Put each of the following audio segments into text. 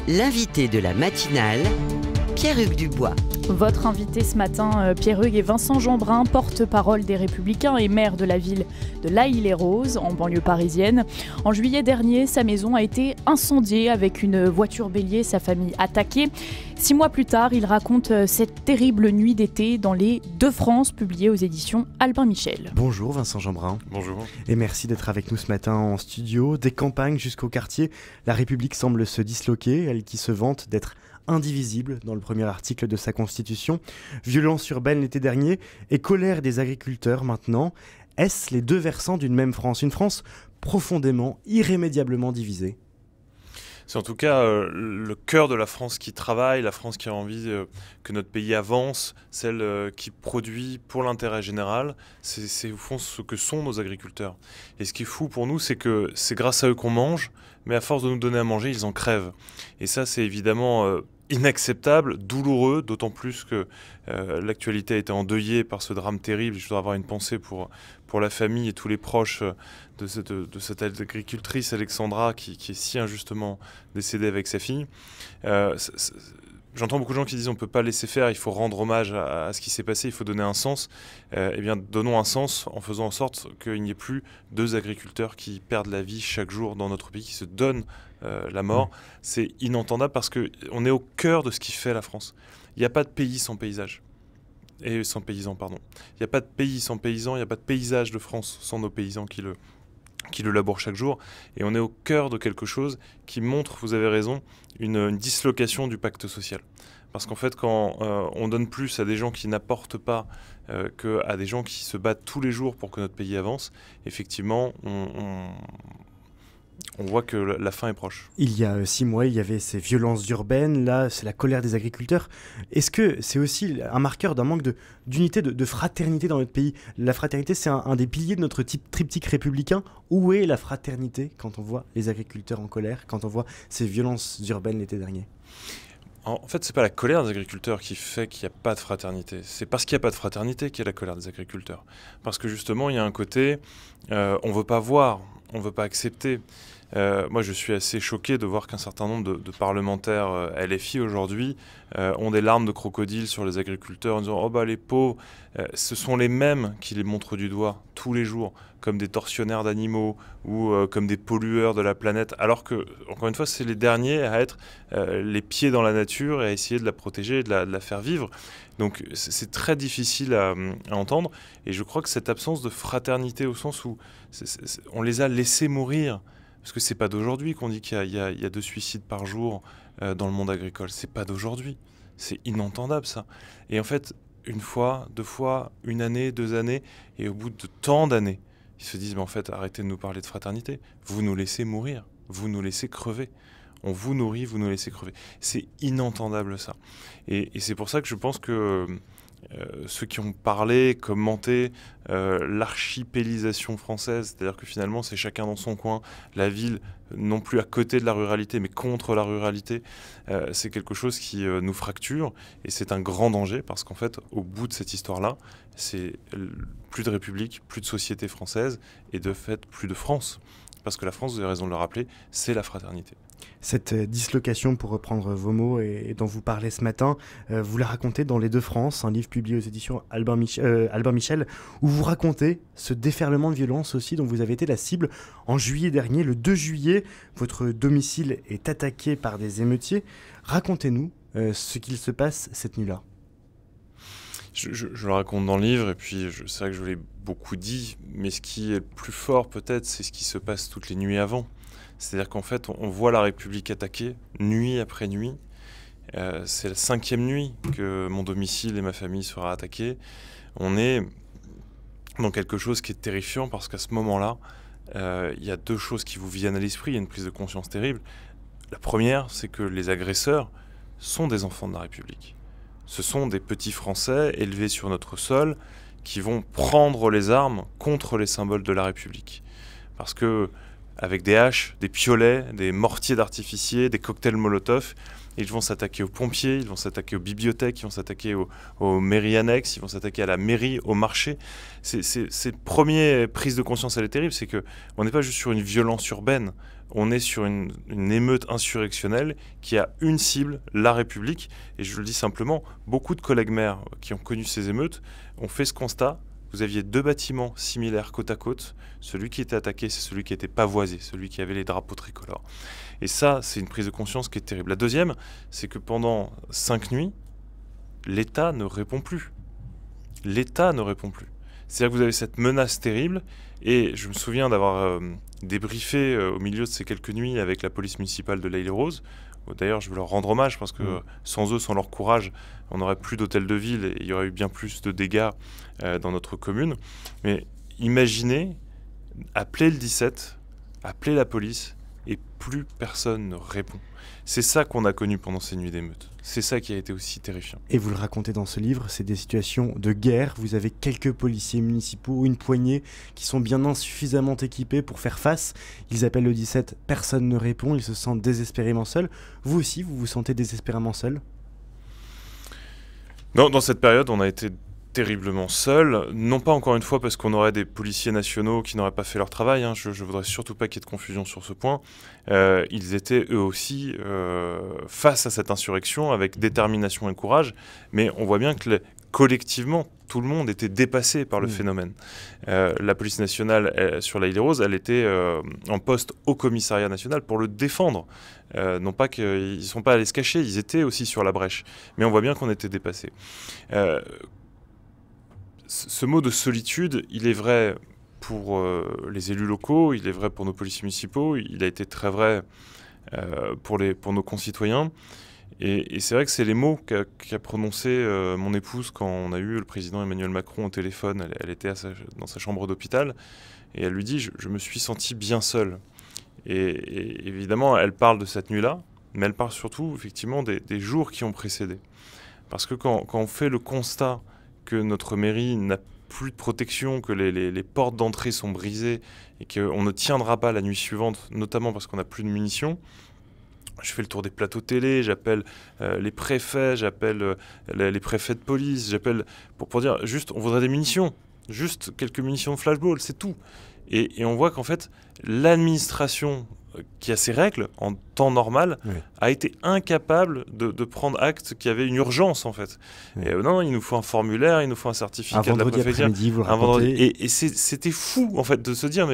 L'invité de la matinale, Pierre-Hugues Dubois. Votre invité ce matin, Pierre-Hugues, est Vincent Jeanbrun, porte-parole des Républicains et maire de la ville de l'Haÿ-les-Roses, en banlieue parisienne. En juillet dernier, sa maison a été incendiée avec une voiture bélier, sa famille attaquée. 6 mois plus tard, il raconte cette terrible nuit d'été dans les Deux France, publiée aux éditions Albin Michel. Bonjour Vincent Jeanbrun. Bonjour. Et merci d'être avec nous ce matin en studio. Des campagnes jusqu'au quartier, la République semble se disloquer, elle qui se vante d'être indivisible dans le premier article de sa Constitution. Violence urbaine l'été dernier et colère des agriculteurs maintenant. Est-ce les deux versants d'une même France? Une France profondément, irrémédiablement divisée? C'est en tout cas le cœur de la France qui travaille, la France qui a envie que notre pays avance, celle qui produit pour l'intérêt général. C'est au fond ce que sont nos agriculteurs. Et ce qui est fou pour nous, c'est que c'est grâce à eux qu'on mange, mais à force de nous donner à manger, ils en crèvent. Et ça, c'est évidemment inacceptable, douloureux, d'autant plus que l'actualité a été endeuillée par ce drame terrible. Je voudrais avoir une pensée pour la famille et tous les proches de cette agricultrice Alexandra qui est si injustement décédée avec sa fille. J'entends beaucoup de gens qui disent on ne peut pas laisser faire, il faut rendre hommage à ce qui s'est passé, il faut donner un sens. Eh bien, donnons un sens en faisant en sorte qu'il n'y ait plus deux agriculteurs qui perdent la vie chaque jour dans notre pays, qui se donnent la mort. C'est inentendable parce qu'on est au cœur de ce qui fait la France. Il n'y a pas de pays sans paysage. Et sans paysans, pardon. Il n'y a pas de pays sans paysans, il n'y a pas de paysage de France sans nos paysans qui le labourent chaque jour. Et on est au cœur de quelque chose qui montre, vous avez raison, une dislocation du pacte social. Parce qu'en fait, quand on donne plus à des gens qui n'apportent pas qu'à des gens qui se battent tous les jours pour que notre pays avance, effectivement, on voit que la fin est proche. Il y a 6 mois, il y avait ces violences urbaines, là c'est la colère des agriculteurs. Est-ce que c'est aussi un marqueur d'un manque d'unité, de fraternité dans notre pays? La fraternité, c'est un des piliers de notre triptyque républicain. Où est la fraternité quand on voit les agriculteurs en colère, quand on voit ces violences urbaines l'été dernier? En fait, c'est pas la colère des agriculteurs qui fait qu'il n'y a pas de fraternité. C'est parce qu'il n'y a pas de fraternité qu'il y a la colère des agriculteurs. Parce que justement, il y a un côté, on veut pas voir, on veut pas accepter. Moi, je suis assez choqué de voir qu'un certain nombre de parlementaires LFI aujourd'hui ont des larmes de crocodile sur les agriculteurs en disant « Oh bah les pauvres ». Ce sont les mêmes qui les montrent du doigt tous les jours comme des tortionnaires d'animaux ou comme des pollueurs de la planète, alors que, encore une fois, c'est les derniers à être les pieds dans la nature et à essayer de la protéger et de la faire vivre. Donc c'est très difficile à entendre, et je crois que cette absence de fraternité au sens où on les a laissés mourir. Parce que c'est pas d'aujourd'hui qu'on dit qu'il y a 2 suicides par jour dans le monde agricole. C'est pas d'aujourd'hui. C'est inentendable, ça. Et en fait, 1 fois, 2 fois, 1 année, 2 années, et au bout de tant d'années, ils se disent, mais en fait, arrêtez de nous parler de fraternité. Vous nous laissez mourir. Vous nous laissez crever. On vous nourrit, vous nous laissez crever. C'est inentendable, ça. Et c'est pour ça que je pense que ceux qui ont parlé, commenté l'archipélisation française, c'est-à-dire que finalement c'est chacun dans son coin, la ville non plus à côté de la ruralité mais contre la ruralité, c'est quelque chose qui nous fracture, et c'est un grand danger parce qu'en fait au bout de cette histoire-là, c'est plus de République, plus de société française et de fait plus de France. Parce que la France, vous avez raison de le rappeler, c'est la fraternité. Cette dislocation, pour reprendre vos mots, et dont vous parlez ce matin, vous la racontez dans Les Deux France, un livre publié aux éditions Albin Michel, où vous racontez ce déferlement de violence aussi dont vous avez été la cible. En juillet dernier, le 2 juillet, votre domicile est attaqué par des émeutiers. Racontez-nous ce qu'il se passe cette nuit-là. Je le raconte dans le livre, et puis c'est vrai que je l'ai beaucoup dit, mais ce qui est le plus fort peut-être, c'est ce qui se passe toutes les nuits avant. C'est-à-dire qu'en fait, on voit la République attaquée, nuit après nuit. C'est la 5e nuit que mon domicile et ma famille sera attaqués. On est dans quelque chose qui est terrifiant, parce qu'à ce moment-là, il y a 2 choses qui vous viennent à l'esprit, il y a une prise de conscience terrible. La première, c'est que les agresseurs sont des enfants de la République. Ce sont des petits Français élevés sur notre sol qui vont prendre les armes contre les symboles de la République. Parce que, avec des haches, des piolets, des mortiers d'artificier, des cocktails Molotov, Ils vont s'attaquer aux pompiers, ils vont s'attaquer aux bibliothèques, ils vont s'attaquer aux mairies annexes, ils vont s'attaquer à la mairie, au marché. Cette première prise de conscience, elle est terrible, c'est qu'on n'est pas juste sur une violence urbaine, on est sur une émeute insurrectionnelle qui a une cible, la République. Et je le dis simplement, beaucoup de collègues maires qui ont connu ces émeutes ont fait ce constat. Vous aviez 2 bâtiments similaires côte à côte. Celui qui était attaqué, c'est celui qui était pavoisé, celui qui avait les drapeaux tricolores. Et ça, c'est une prise de conscience qui est terrible. La deuxième, c'est que pendant 5 nuits, l'État ne répond plus. L'État ne répond plus. C'est-à-dire que vous avez cette menace terrible. Et je me souviens d'avoir débriefé au milieu de ces quelques nuits avec la police municipale de l'Haye-les-Roses. D'ailleurs, je veux leur rendre hommage parce que sans eux, sans leur courage, on n'aurait plus d'hôtel de ville et il y aurait eu bien plus de dégâts dans notre commune. Mais imaginez, appeler le 17, appeler la police et plus personne ne répond. C'est ça qu'on a connu pendant ces nuits d'émeute. C'est ça qui a été aussi terrifiant. Et vous le racontez dans ce livre, c'est des situations de guerre. Vous avez quelques policiers municipaux, une poignée, qui sont bien insuffisamment équipés pour faire face. Ils appellent le 17, personne ne répond, ils se sentent désespérément seuls. Vous aussi, vous vous sentez désespérément seul ? Non, dans cette période, on a été terriblement seuls, non pas encore une fois parce qu'on aurait des policiers nationaux qui n'auraient pas fait leur travail, hein. Je voudrais surtout pas qu'il y ait de confusion sur ce point. Ils étaient eux aussi face à cette insurrection avec détermination et courage, mais on voit bien que collectivement, tout le monde était dépassé par le phénomène. La police nationale sur l'Haye-les-Roses, elle était en poste au commissariat national pour le défendre. Non pas qu'ils ne sont pas allés se cacher, ils étaient aussi sur la brèche, mais on voit bien qu'on était dépassés. Ce mot de solitude, il est vrai pour les élus locaux, il est vrai pour nos policiers municipaux, il a été très vrai pour nos concitoyens. Et c'est vrai que c'est les mots qu'a prononcé mon épouse quand on a eu le président Emmanuel Macron au téléphone. Elle était dans sa chambre d'hôpital et elle lui dit « Je me suis senti bien seul ». Et évidemment, elle parle de cette nuit-là, mais elle parle surtout effectivement des jours qui ont précédé. Parce que quand on fait le constat que notre mairie n'a plus de protection, que les portes d'entrée sont brisées et qu'on ne tiendra pas la nuit suivante, notamment parce qu'on n'a plus de munitions. Je fais le tour des plateaux télé, j'appelle les préfets, j'appelle les préfets de police, j'appelle pour dire juste on voudrait des munitions, juste quelques munitions de flashball, c'est tout. Et on voit qu'en fait l'administration qui a ses règles en temps normal, a été incapable de prendre acte qu'il y avait une urgence en fait. Et non, il nous faut un formulaire, il nous faut un certificat de la préfecture. Un vendredi. Et c'était fou en fait de se dire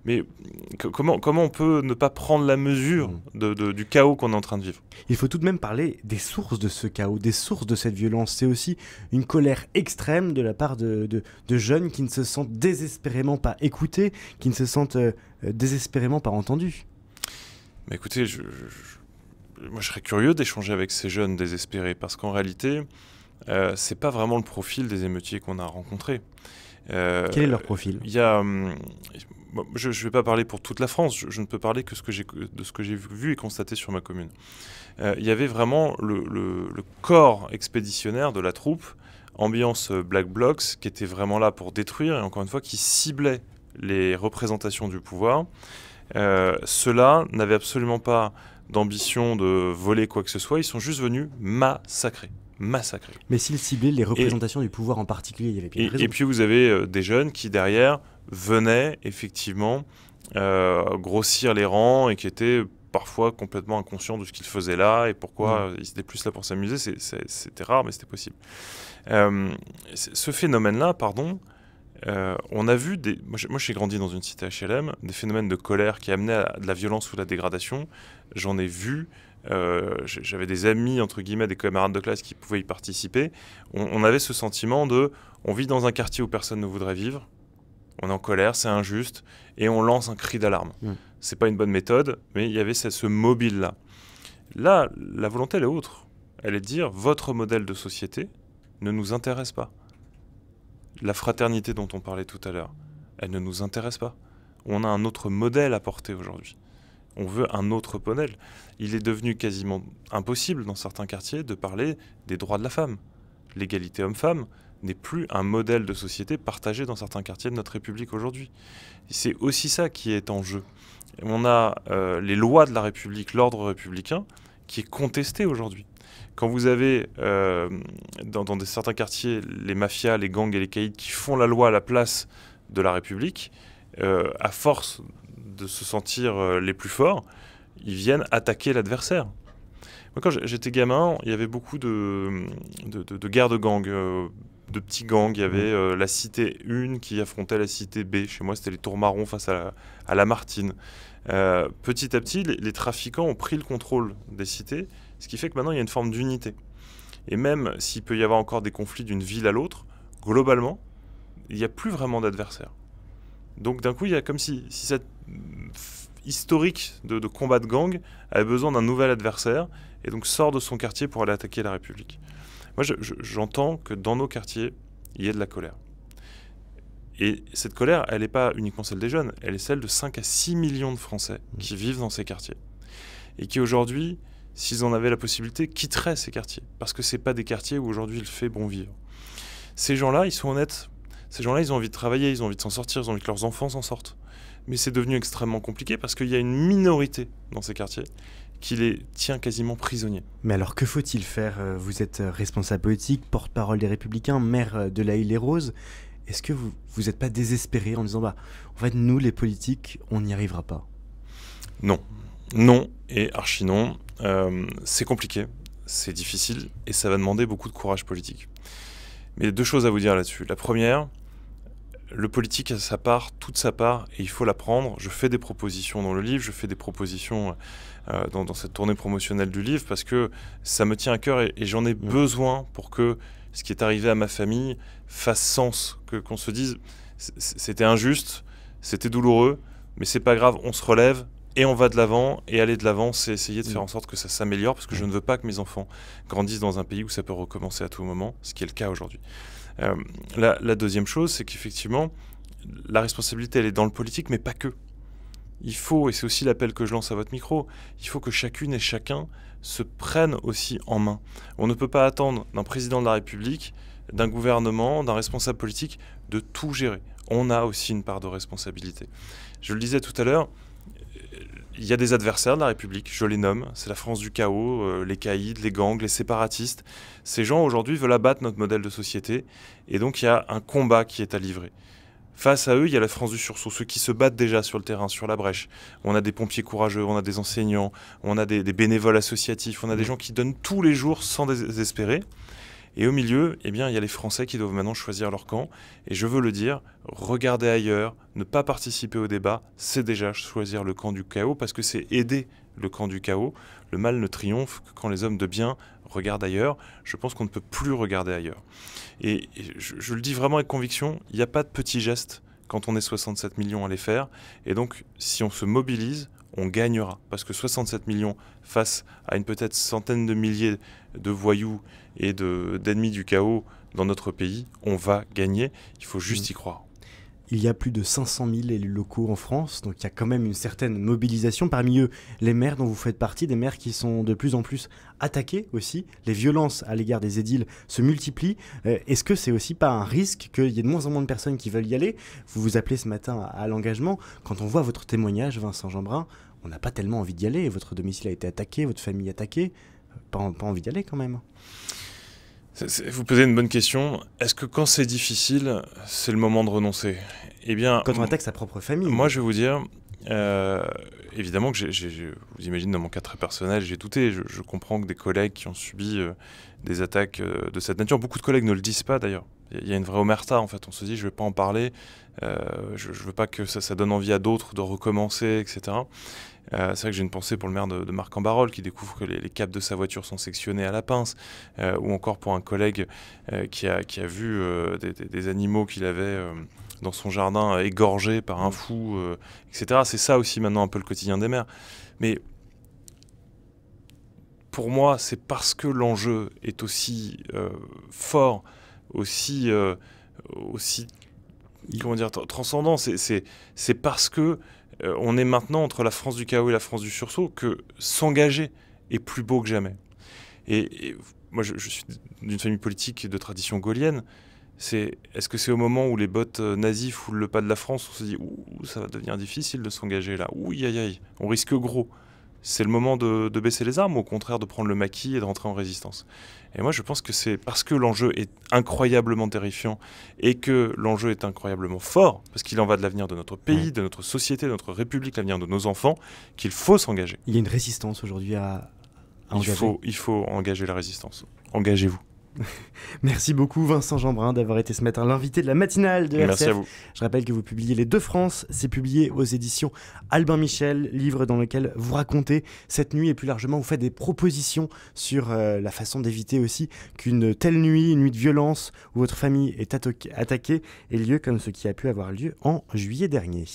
mais comment on peut ne pas prendre la mesure du chaos qu'on est en train de vivre? Il faut tout de même parler des sources de ce chaos, des sources de cette violence. C'est aussi une colère extrême de la part de jeunes qui ne se sentent désespérément pas écoutés, qui ne se sentent désespérément pas entendus. Mais écoutez, moi je serais curieux d'échanger avec ces jeunes désespérés parce qu'en réalité, c'est pas vraiment le profil des émeutiers qu'on a rencontrés. Quel est leur profil? Il y a... je ne vais pas parler pour toute la France, je ne peux parler que de ce que j'ai vu et constaté sur ma commune. Il y avait vraiment le corps expéditionnaire de la troupe, ambiance Black Blocs, qui était vraiment là pour détruire et encore une fois qui ciblait les représentations du pouvoir. Ceux-là n'avaient absolument pas d'ambition de voler quoi que ce soit, ils sont juste venus massacrer. Mais s'ils ciblaient les représentations du pouvoir en particulier, il y avait bien raison. Et puis vous avez des jeunes qui derrière venaient effectivement grossir les rangs et qui étaient parfois complètement inconscients de ce qu'ils faisaient là et pourquoi ils étaient plus là pour s'amuser. C'était rare, mais c'était possible. Ce phénomène-là, on a vu, moi j'ai grandi dans une cité HLM, des phénomènes de colère qui amenaient à de la violence ou de la dégradation. J'en ai vu. J'avais des amis, entre guillemets, des camarades de classe qui pouvaient y participer. On avait ce sentiment on vit dans un quartier où personne ne voudrait vivre, on est en colère, c'est injuste, et on lance un cri d'alarme. C'est pas une bonne méthode, mais il y avait ce mobile-là. Là, la volonté, elle est autre. Elle est de dire, votre modèle de société ne nous intéresse pas. La fraternité dont on parlait tout à l'heure, elle ne nous intéresse pas. On a un autre modèle à porter aujourd'hui. On veut un autre modèle. Il est devenu quasiment impossible dans certains quartiers de parler des droits de la femme. L'égalité homme-femme n'est plus un modèle de société partagé dans certains quartiers de notre République aujourd'hui. C'est aussi ça qui est en jeu. On a les lois de la République, l'ordre républicain, qui est contesté aujourd'hui. Quand vous avez dans certains quartiers les mafias, les gangs et les caïds qui font la loi à la place de la République, à force de se sentir les plus forts, ils viennent attaquer l'adversaire. Moi, quand j'étais gamin, il y avait beaucoup de guerres de gangs, de petits gangs. Il y avait la cité 1 qui affrontait la cité B. Chez moi, c'était les Tourmarons face à la Martine. Petit à petit, les trafiquants ont pris le contrôle des cités, ce qui fait que maintenant, il y a une forme d'unité. Et même s'il peut y avoir encore des conflits d'une ville à l'autre, globalement, il n'y a plus vraiment d'adversaires. Donc d'un coup, il y a comme si cette historique de combat de gang avait besoin d'un nouvel adversaire et donc sort de son quartier pour aller attaquer la République. Moi, j'entends que dans nos quartiers, il y a de la colère. Et cette colère, elle n'est pas uniquement celle des jeunes, elle est celle de 5 à 6 millions de Français qui vivent dans ces quartiers. Et qui aujourd'hui, s'ils en avaient la possibilité, quitteraient ces quartiers. Parce que ce n'est pas des quartiers où aujourd'hui il fait bon vivre. Ces gens-là, ils sont honnêtes. Ces gens-là, ils ont envie de travailler, ils ont envie de s'en sortir, ils ont envie que leurs enfants s'en sortent. Mais c'est devenu extrêmement compliqué parce qu'il y a une minorité dans ces quartiers qui les tient quasiment prisonniers. Mais alors, que faut-il faire? Vous êtes responsable politique, porte-parole des Républicains, maire de La Haye-les-Roses. Est-ce que vous n'êtes pas désespéré en disant, en fait, nous, les politiques, on n'y arrivera pas? Non. Non et archi non. C'est compliqué, c'est difficile et ça va demander beaucoup de courage politique. Mais il y a deux choses à vous dire là-dessus. La première, le politique a sa part, toute sa part, et il faut la prendre. Je fais des propositions dans le livre, je fais des propositions dans cette tournée promotionnelle du livre, parce que ça me tient à cœur et j'en ai besoin pour que ce qui est arrivé à ma famille fasse sens, qu'on se dise c'était injuste, c'était douloureux, mais c'est pas grave, on se relève et on va de l'avant. Et aller de l'avant, c'est essayer de faire en sorte que ça s'améliore, parce que je ne veux pas que mes enfants grandissent dans un pays où ça peut recommencer à tout moment, ce qui est le cas aujourd'hui. La deuxième chose, c'est qu'effectivement, la responsabilité, elle est dans le politique, mais pas que. Il faut, et c'est aussi l'appel que je lance à votre micro, il faut que chacune et chacun se prenne aussi en main. On ne peut pas attendre d'un président de la République, d'un gouvernement, d'un responsable politique, de tout gérer. On a aussi une part de responsabilité. Je le disais tout à l'heure, il y a des adversaires de la République, je les nomme, c'est la France du chaos, les caïds, les gangs, les séparatistes. Ces gens aujourd'hui veulent abattre notre modèle de société, et donc il y a un combat qui est à livrer. Face à eux, il y a la France du sursaut, ceux qui se battent déjà sur le terrain, sur la brèche. On a des pompiers courageux, on a des enseignants, on a des bénévoles associatifs, on a des gens qui donnent tous les jours sans désespérer. Et au milieu, eh bien, il y a les Français qui doivent maintenant choisir leur camp. Et je veux le dire, regarder ailleurs, ne pas participer au débat, c'est déjà choisir le camp du chaos, parce que c'est aider le camp du chaos. Le mal ne triomphe que quand les hommes de bien regardent ailleurs. Je pense qu'on ne peut plus regarder ailleurs. Et je le dis vraiment avec conviction, il n'y a pas de petits gestes quand on est 67 millions à les faire. Et donc, si on se mobilise, on gagnera. Parce que 67 millions face à une peut-être centaine de milliers de voyous et d'ennemis du chaos dans notre pays, on va gagner. Il faut juste y croire. Il y a plus de 500 000 élus locaux en France, donc il y a quand même une certaine mobilisation. Parmi eux, les maires dont vous faites partie, des maires qui sont de plus en plus attaqués aussi. Les violences à l'égard des édiles se multiplient. Est-ce que c'est aussi pas un risque qu'il y ait de moins en moins de personnes qui veulent y aller? Vous vous appelez ce matin à l'engagement. Quand on voit votre témoignage, Vincent Jeanbrun, on n'a pas tellement envie d'y aller. Votre domicile a été attaqué, votre famille attaquée. Pas envie d'y aller quand même. Vous posez une bonne question. Est-ce que quand c'est difficile, c'est le moment de renoncer? Eh bien, quand on attaque sa propre famille. Moi, je vais vous dire, évidemment que vous imaginez, dans mon cas très personnel, j'ai douté. Je comprends que des collègues qui ont subi des attaques de cette nature, beaucoup de collègues ne le disent pas d'ailleurs. Il y a une vraie omerta en fait. On se dit, je ne vais pas en parler. Je ne veux pas que ça donne envie à d'autres de recommencer, etc. C'est vrai que j'ai une pensée pour le maire de Marc-en-Barœul qui découvre que les câbles de sa voiture sont sectionnés à la pince, ou encore pour un collègue qui a vu des animaux qu'il avait dans son jardin égorgés par un fou, etc. C'est ça aussi maintenant un peu le quotidien des maires. Mais pour moi, c'est parce que l'enjeu est aussi fort, aussi comment dire, transcendant. C'est parce que on est maintenant entre la France du chaos et la France du sursaut que s'engager est plus beau que jamais. Et moi, je suis d'une famille politique de tradition gaulienne. Est-ce que c'est au moment où les bottes nazis foulent le pas de la France, on se dit « Ouh, ça va devenir difficile de s'engager là. Ouh, aïe, aïe, on risque gros ». c'est le moment de baisser les armes, ou au contraire de prendre le maquis et de rentrer en résistance. Et moi je pense que c'est parce que l'enjeu est incroyablement terrifiant et que l'enjeu est incroyablement fort, parce qu'il en va de l'avenir de notre pays, de notre société, de notre République, l'avenir de nos enfants, qu'il faut s'engager. Il y a une résistance aujourd'hui à engager. Il faut engager la résistance. Engagez-vous. Merci beaucoup Vincent Jeanbrun d'avoir été ce matin l'invité de la matinale de RCF. Merci à vous. Je rappelle que vous publiez Les Deux France, c'est publié aux éditions Albin Michel, livre dans lequel vous racontez cette nuit et plus largement vous faites des propositions sur la façon d'éviter aussi qu'une telle nuit, une nuit de violence où votre famille est attaquée, ait lieu comme ce qui a pu avoir lieu en juillet dernier.